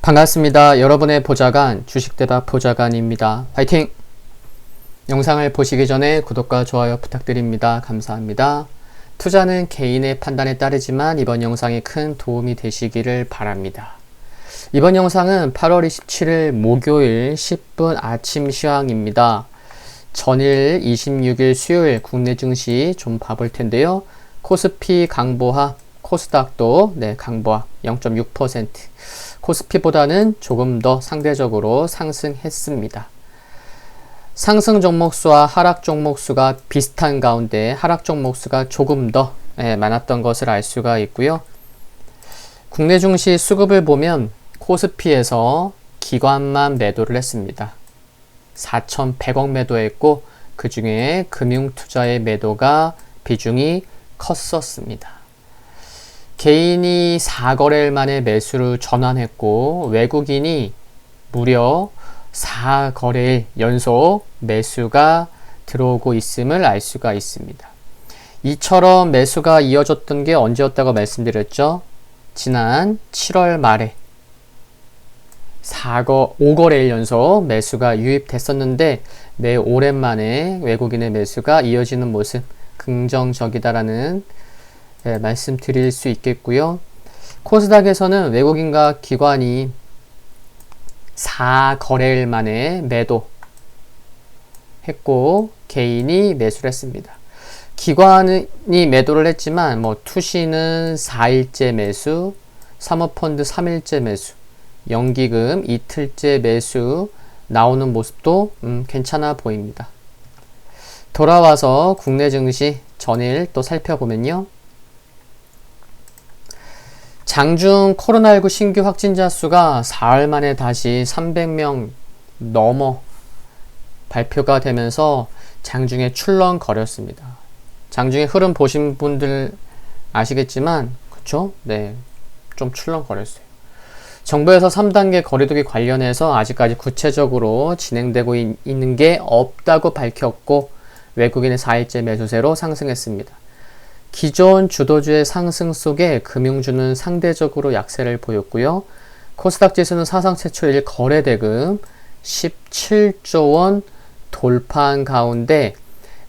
반갑습니다. 여러분의 보좌관 주식대박 보좌관입니다. 파이팅! 영상을 보시기 전에 구독과 좋아요 부탁드립니다. 감사합니다. 투자는 개인의 판단에 따르지만 이번 영상이 큰 도움이 되시기를 바랍니다. 이번 영상은 8월 27일 목요일 10분 아침 시황입니다. 전일 26일 수요일 국내 증시 좀 봐볼 텐데요. 코스피 강보합, 코스닥도 강보합 0.6%, 코스피보다는 조금 더 상대적으로 상승했습니다. 상승 종목수와 하락 종목수가 비슷한 가운데 하락 종목수가 조금 더 많았던 것을 알 수가 있고요. 국내 증시 수급을 보면 코스피에서 기관만 매도를 했습니다. 4,100억 매도했고 그 중에 금융투자의 매도가 비중이 컸었습니다. 개인이 4거래일 만에 매수를 전환했고 외국인이 무려 4거래일 연속 매수가 들어오고 있음을 알 수가 있습니다. 이처럼 매수가 이어졌던 게 언제였다고 말씀드렸죠? 지난 7월 말에 5거래일 연속 매수가 유입됐었는데 매우 오랜만에 외국인의 매수가 이어지는 모습 긍정적이다라는 말씀드릴 수 있겠고요. 코스닥에서는 외국인과 기관이 4거래일 만에 매도했고 개인이 매수를 했습니다. 기관이 매도를 했지만 투시는 4일째 매수, 사모펀드 3일째 매수, 연기금 이틀째 매수 나오는 모습도 괜찮아 보입니다. 돌아와서 국내 증시 전일 또 살펴보면요. 장중 코로나19 신규 확진자 수가 4일 만에 다시 300명 넘어 발표가 되면서 장중에 출렁거렸습니다. 장중에 흐름 보신 분들 아시겠지만 그쵸? 좀 출렁거렸어요. 정부에서 3단계 거리두기 관련해서 아직까지 구체적으로 진행되고 있는 게 없다고 밝혔고 외국인의 4일째 매수세로 상승했습니다. 기존 주도주의 상승 속에 금융주는 상대적으로 약세를 보였고요. 코스닥 지수는 사상 최초 1거래 대금 17조 원 돌파한 가운데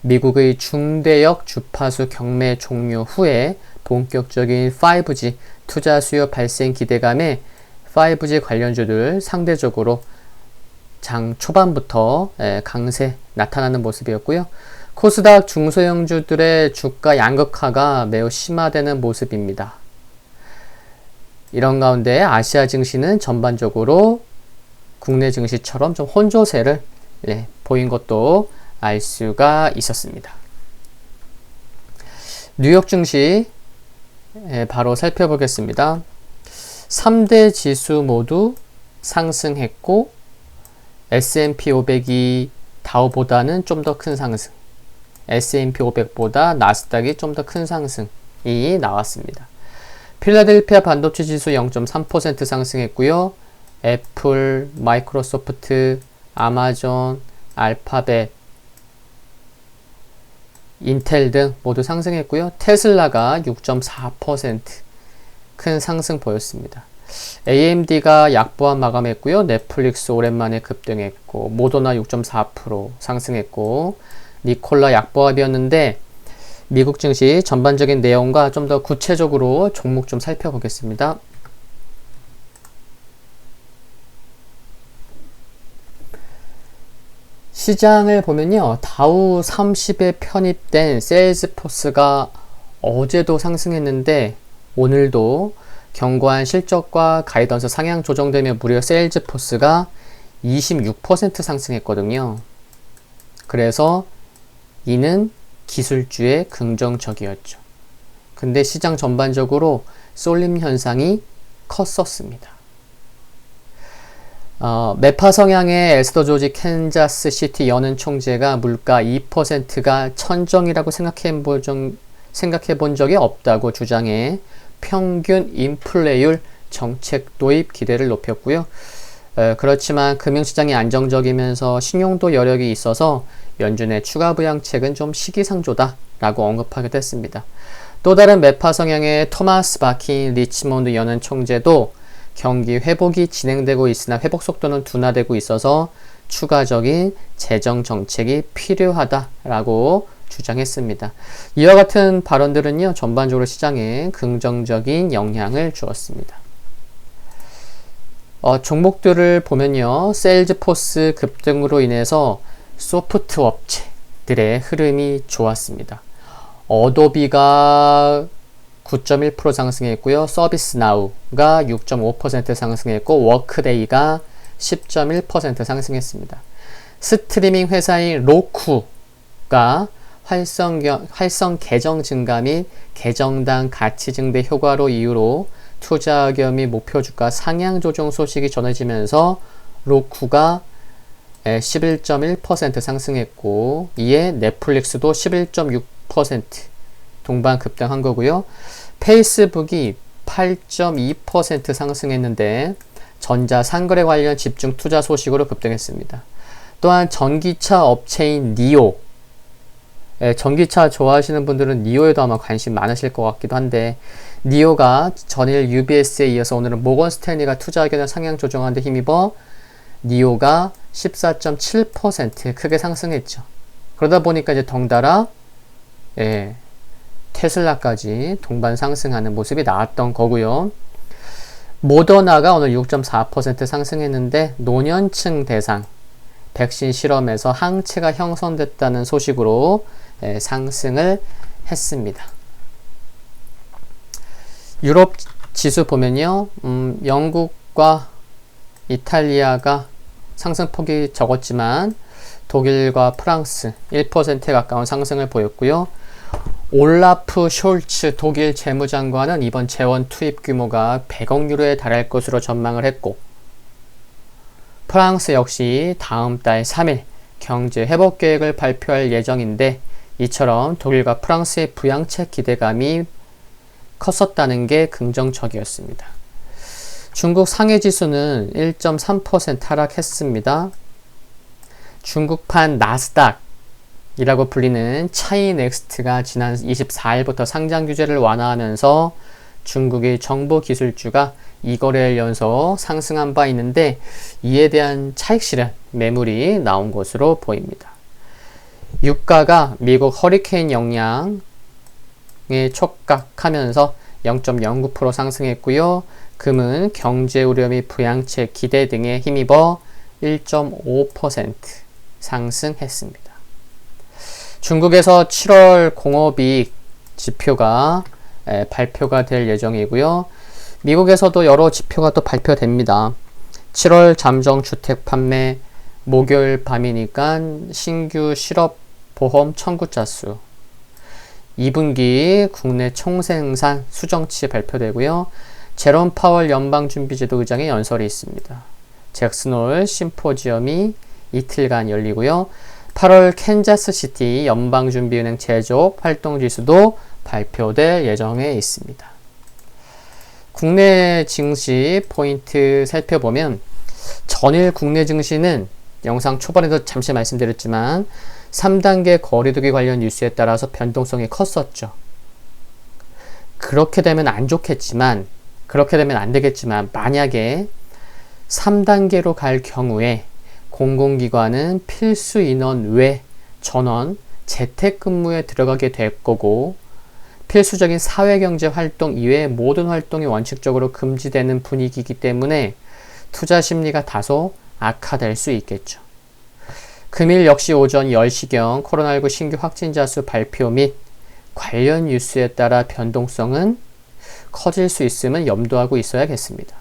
미국의 중대역 주파수 경매 종료 후에 본격적인 5G 투자 수요 발생 기대감에 5G 관련주들 상대적으로 장 초반부터 강세 나타나는 모습이었고요. 코스닥 중소형주들의 주가 양극화가 매우 심화되는 모습입니다. 이런 가운데 아시아 증시는 전반적으로 국내 증시처럼 좀 혼조세를 보인 것도 알 수가 있었습니다. 뉴욕 증시 바로 살펴보겠습니다. 3대 지수 모두 상승했고 S&P 500이 다우보다는 좀 더 큰 상승, S&P 500보다 나스닥이 좀 더 큰 상승이 나왔습니다. 필라델피아 반도체 지수 0.3% 상승했고요. 애플, 마이크로소프트, 아마존, 알파벳, 인텔 등 모두 상승했고요. 테슬라가 6.4% 큰 상승 보였습니다. AMD가 약보합 마감했고요. 넷플릭스 오랜만에 급등했고 모더나 6.4% 상승했고 니콜라 약보합이었는데 미국 증시 전반적인 내용과 좀 더 구체적으로 종목 좀 살펴보겠습니다. 시장을 보면요. 다우 30에 편입된 세일즈포스가 어제도 상승했는데 오늘도 견고한 실적과 가이던스 상향 조정되며 무려 세일즈포스가 26% 상승했거든요. 그래서 이는 기술주에 긍정적이었죠. 근데 시장 전반적으로 쏠림 현상이 컸었습니다. 매파 성향의 에스더 조지 캔자스 시티 연은 총재가 물가 2%가 천정이라고 생각해 본 적이 없다고 주장해 평균 인플레율 정책 도입 기대를 높였고요. 그렇지만 금융시장이 안정적이면서 신용도 여력이 있어서 연준의 추가 부양책은 좀 시기상조다 라고 언급하기도 했습니다. 또 다른 매파 성향의 토마스 바킨 리치몬드 연은 총재도 경기 회복이 진행되고 있으나 회복 속도는 둔화되고 있어서 추가적인 재정 정책이 필요하다라고 주장했습니다. 이와 같은 발언들은요, 전반적으로 시장에 긍정적인 영향을 주었습니다. 종목들을 보면요, 세일즈포스 급등으로 인해서 소프트 업체들의 흐름이 좋았습니다. 어도비가 9.1% 상승했고요. 서비스나우가 6.5% 상승했고 워크데이가 10.1% 상승했습니다. 스트리밍 회사인 로쿠가 활성 계정 증가 및 계정당 가치 증대 효과로 이유로 투자 의견 및 목표 주가 상향 조정 소식이 전해지면서 로쿠가 11.1% 상승했고, 이에 넷플릭스도 11.6% 동반 급등한 거고요. 페이스북이 8.2% 상승했는데 전자 상거래 관련 집중 투자 소식으로 급등했습니다. 또한 전기차 업체인 니오, 전기차 좋아하시는 분들은 니오에도 아마 관심 많으실 것 같기도 한데, 니오가 전일 UBS에 이어서 오늘은 모건 스탠리가 투자 의견을 상향 조정하는 데 힘입어 니오가 14.7% 크게 상승했죠. 그러다 보니까 이제 덩달아 테슬라까지 동반 상승하는 모습이 나왔던 거고요. 모더나가 오늘 6.4% 상승했는데 노년층 대상 백신 실험에서 항체가 형성됐다는 소식으로 상승을 했습니다. 유럽 지수 보면요, 영국과 이탈리아가 상승폭이 적었지만 독일과 프랑스 1%에 가까운 상승을 보였고요. 올라프 숄츠 독일 재무장관은 이번 재원 투입 규모가 100억 유로에 달할 것으로 전망을 했고, 프랑스 역시 다음 달 3일 경제 회복 계획을 발표할 예정인데, 이처럼 독일과 프랑스의 부양책 기대감이 컸었다는 게 긍정적이었습니다. 중국 상해 지수는 1.3% 하락했습니다. 중국판 나스닥이라고 불리는 차이넥스트가 지난 24일부터 상장 규제를 완화하면서 중국의 정보기술주가 2거래일 연속 상승한 바 있는데, 이에 대한 차익 실현 매물이 나온 것으로 보입니다. 유가가 미국 허리케인 영향에 촉각하면서 0.09% 상승했고요. 금은 경제 우려 및 부양책 기대 등에 힘입어 1.5% 상승했습니다. 중국에서 7월 공업이익 지표가 발표가 될 예정이고요. 미국에서도 여러 지표가 또 발표됩니다. 7월 잠정 주택 판매 목요일 밤이니까 신규 실업보험 청구자 수, 2분기 국내 총생산 수정치 발표되고요. 제롬 파월 연방준비제도 의장의 연설이 있습니다. 잭슨홀 심포지엄이 이틀간 열리고요. 8월 캔자스시티 연방준비은행 제조업 활동지수도 발표될 예정에 있습니다. 국내 증시 포인트 살펴보면, 전일 국내 증시는 영상 초반에도 잠시 말씀드렸지만 3단계 거리두기 관련 뉴스에 따라서 변동성이 컸었죠. 그렇게 되면 안 좋겠지만, 그렇게 되면 안 되겠지만, 만약에 3단계로 갈 경우에 공공기관은 필수 인원 외 전원 재택근무에 들어가게 될 거고, 필수적인 사회경제 활동 이외의 모든 활동이 원칙적으로 금지되는 분위기이기 때문에 투자 심리가 다소 악화될 수 있겠죠. 금일 역시 오전 10시경 코로나19 신규 확진자 수 발표 및 관련 뉴스에 따라 변동성은 커질 수 있음을 염두하고 있어야겠습니다.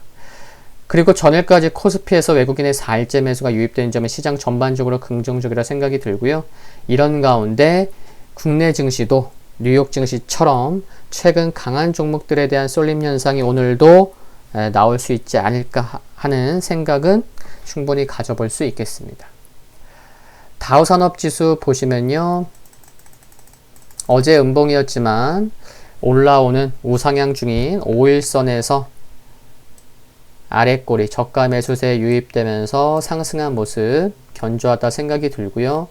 그리고 전일까지 코스피에서 외국인의 4일째 매수가 유입된 점은 시장 전반적으로 긍정적이라 생각이 들고요. 이런 가운데 국내 증시도 뉴욕 증시처럼 최근 강한 종목들에 대한 쏠림 현상이 오늘도 나올 수 있지 않을까 하는 생각은 충분히 가져볼 수 있겠습니다. 다우산업지수 보시면요, 어제 음봉이었지만 올라오는 우상향 중인 5일선에서 아래꼬리 저가 매수세에 유입되면서 상승한 모습 견조하다 생각이 들고요.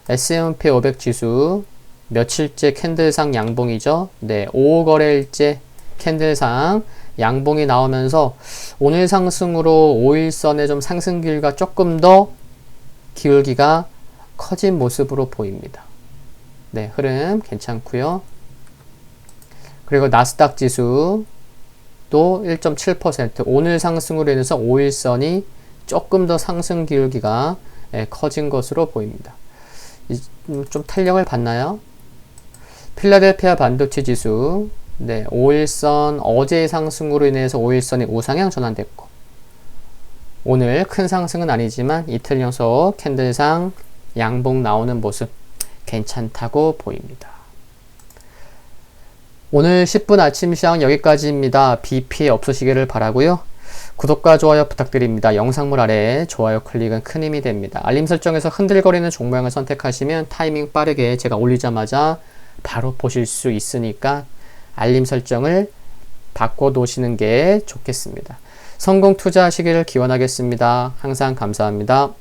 S&P 500 지수 며칠째 캔들상 양봉이죠. 5거래일째 캔들상 양봉이 나오면서 오늘 상승으로 5일선의 좀 상승 길이가 조금 더 기울기가 커진 모습으로 보입니다. 네, 흐름 괜찮고요. 그리고 나스닥 지수도 1.7% 오늘 상승으로 인해서 5일선이 조금 더 상승 기울기가 커진 것으로 보입니다. 좀 탄력을 받나요? 필라델피아 반도체 지수, 네, 5일선 어제의 상승으로 인해서 5일선이 우상향 전환됐고, 오늘 큰 상승은 아니지만 이틀 연속 캔들상 양봉 나오는 모습 괜찮다고 보입니다. 오늘 10분 아침 시황 여기까지입니다. 비 피해 없으시기를 바라고요. 구독과 좋아요 부탁드립니다. 영상물 아래 좋아요 클릭은 큰 힘이 됩니다. 알림 설정에서 흔들거리는 종모양을 선택하시면 타이밍 빠르게 제가 올리자마자 바로 보실 수 있으니까 알림 설정을 바꿔 놓으시는 게 좋겠습니다. 성공 투자하시기를 기원하겠습니다. 항상 감사합니다.